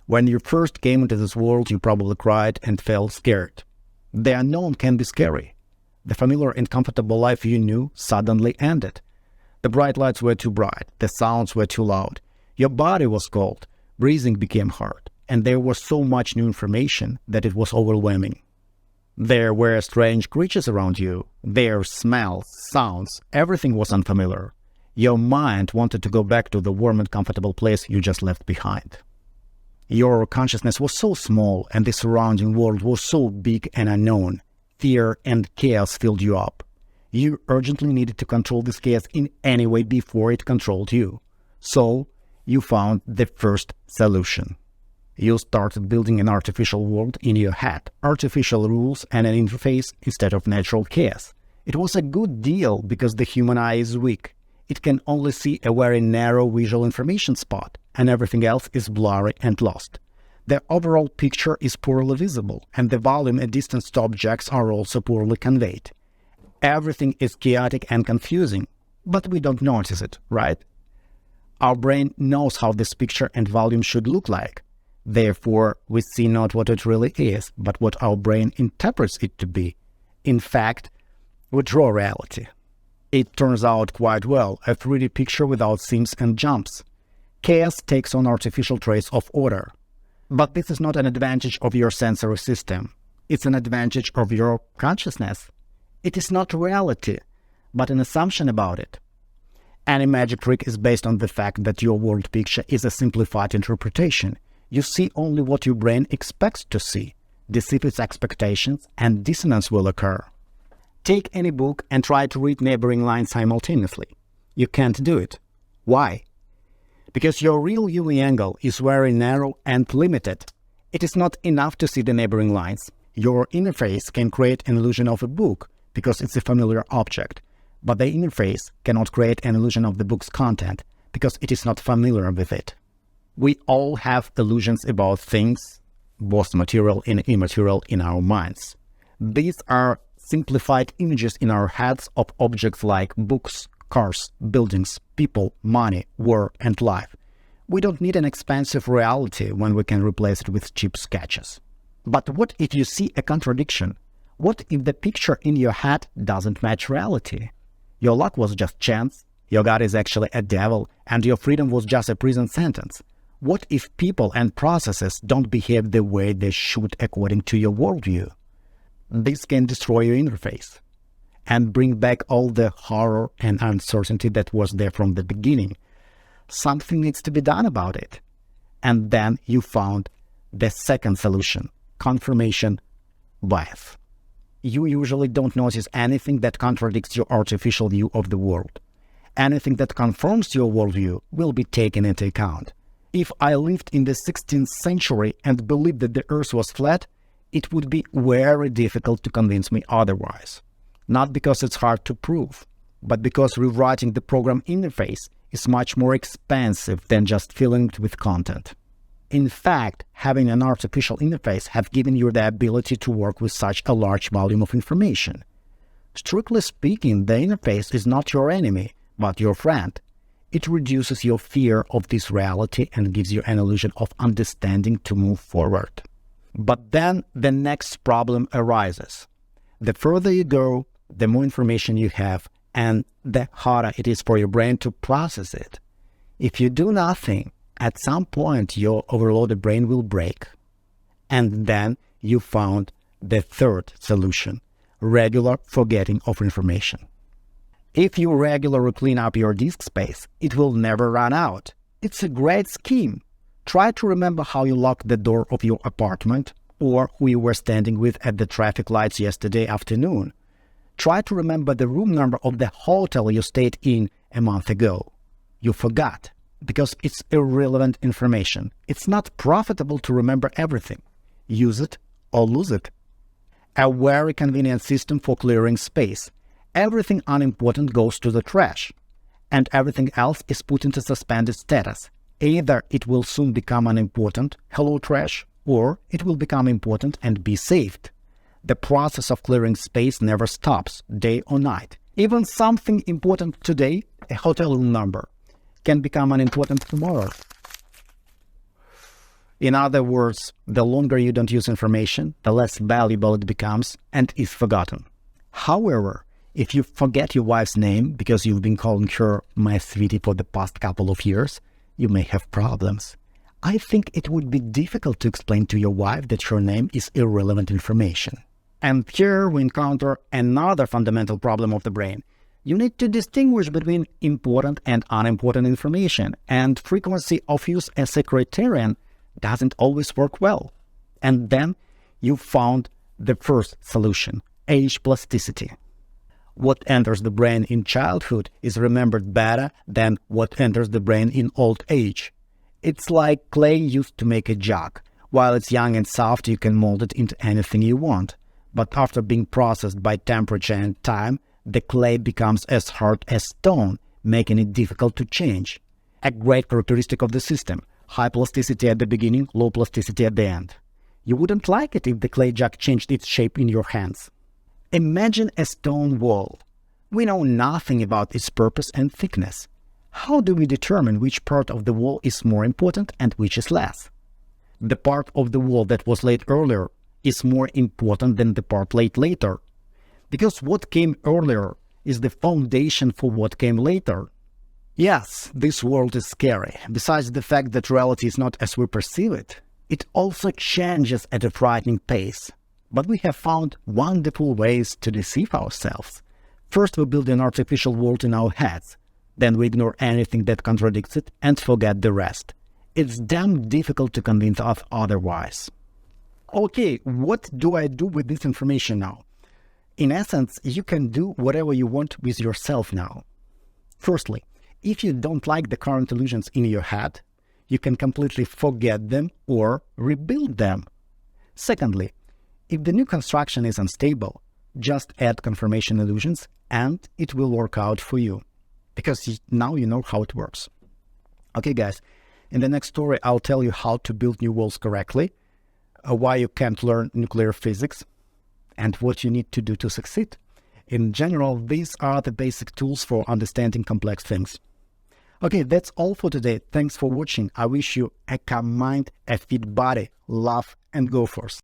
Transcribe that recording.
When you first came into this world, you probably cried and felt scared. The unknown can be scary. The familiar and comfortable life you knew suddenly ended. The bright lights were too bright, the sounds were too loud. Your body was cold, breathing became hard, and there was so much new information that it was overwhelming. There were strange creatures around you. Their smells, sounds, everything was unfamiliar. Your mind wanted to go back to the warm and comfortable place you just left behind. Your consciousness was so small and the surrounding world was so big and unknown. Fear and chaos filled you up. You urgently needed to control this chaos in any way before it controlled you. So, you found the first solution. You started building an artificial world in your head, artificial rules and an interface instead of natural chaos. It was a good deal because the human eye is weak. It can only see a very narrow visual information spot, and everything else is blurry and lost. The overall picture is poorly visible, and the volume and distance to objects are also poorly conveyed. Everything is chaotic and confusing, but we don't notice it, right? Our brain knows how this picture and volume should look like. Therefore, we see not what it really is, but what our brain interprets it to be. In fact, we draw reality. It turns out quite well, a 3D picture without seams and jumps. Chaos takes on artificial traits of order. But this is not an advantage of your sensory system. It's an advantage of your consciousness. It is not reality, but an assumption about it. Any magic trick is based on the fact that your world picture is a simplified interpretation. You see only what your brain expects to see, deceive its expectations, and dissonance will occur. Take any book and try to read neighboring lines simultaneously. You can't do it. Why? Because your real viewing angle is very narrow and limited. It is not enough to see the neighboring lines. Your interface can create an illusion of a book because it's a familiar object, but the interface cannot create an illusion of the book's content because it is not familiar with it. We all have illusions about things, both material and immaterial, in our minds. These are simplified images in our heads of objects like books, cars, buildings, people, money, war, and life. We don't need an expensive reality when we can replace it with cheap sketches. But what if you see a contradiction? What if the picture in your head doesn't match reality? Your luck was just chance, your God is actually a devil, and your freedom was just a prison sentence. What if people and processes don't behave the way they should according to your worldview? This can destroy your interface and bring back all the horror and uncertainty that was there from the beginning. Something needs to be done about it. And then you found the second solution, confirmation bias. You usually don't notice anything that contradicts your artificial view of the world. Anything that confirms your worldview will be taken into account. If I lived in the 16th century and believed that the earth was flat, it would be very difficult to convince me otherwise. Not because it's hard to prove, but because rewriting the program interface is much more expensive than just filling it with content. In fact, having an artificial interface has given you the ability to work with such a large volume of information. Strictly speaking, the interface is not your enemy, but your friend. It reduces your fear of this reality and gives you an illusion of understanding to move forward. But then the next problem arises. The further you go, the more information you have, and the harder it is for your brain to process it. If you do nothing, at some point your overloaded brain will break. And then you found the third solution, regular forgetting of information. If you regularly clean up your disk space, it will never run out. It's a great scheme. Try to remember how you locked the door of your apartment or who you were standing with at the traffic lights yesterday afternoon. Try to remember the room number of the hotel you stayed in a month ago. You forgot because it's irrelevant information. It's not profitable to remember everything. Use it or lose it. A very convenient system for clearing space. Everything unimportant goes to the trash, and everything else is put into suspended status. Either it will soon become unimportant, hello trash, or it will become important and be saved. The process of clearing space never stops, day or night. Even something important today, a hotel room number, can become unimportant tomorrow. In other words, the longer you don't use information, the less valuable it becomes and is forgotten. However, if you forget your wife's name because you've been calling her my sweetie for the past couple of years, you may have problems. I think it would be difficult to explain to your wife that her name is irrelevant information. And here we encounter another fundamental problem of the brain. You need to distinguish between important and unimportant information, and frequency of use as a criterion doesn't always work well. And then you found the first solution, age plasticity. What enters the brain in childhood is remembered better than what enters the brain in old age. It's like clay used to make a jug. While it's young and soft, you can mold it into anything you want. But after being processed by temperature and time, the clay becomes as hard as stone, making it difficult to change. A great characteristic of the system: high plasticity at the beginning, low plasticity at the end. You wouldn't like it if the clay jug changed its shape in your hands. Imagine a stone wall. We know nothing about its purpose and thickness. How do we determine which part of the wall is more important and which is less? The part of the wall that was laid earlier is more important than the part laid later, because what came earlier is the foundation for what came later. Yes, this world is scary. Besides the fact that reality is not as we perceive it, it also changes at a frightening pace. But we have found wonderful ways to deceive ourselves. First, we build an artificial world in our heads. Then we ignore anything that contradicts it and forget the rest. It's damn difficult to convince us otherwise. Okay, what do I do with this information now? In essence, you can do whatever you want with yourself now. Firstly, if you don't like the current illusions in your head, you can completely forget them or rebuild them. Secondly, if the new construction is unstable, just add confirmation illusions and it will work out for you, because now you know how it works. Okay guys, in the next story I'll tell you how to build new walls correctly, why you can't learn nuclear physics, and what you need to do to succeed. In general, these are the basic tools for understanding complex things. Okay, that's all for today. Thanks for watching. I wish you a calm mind, a fit body, love, and go forth.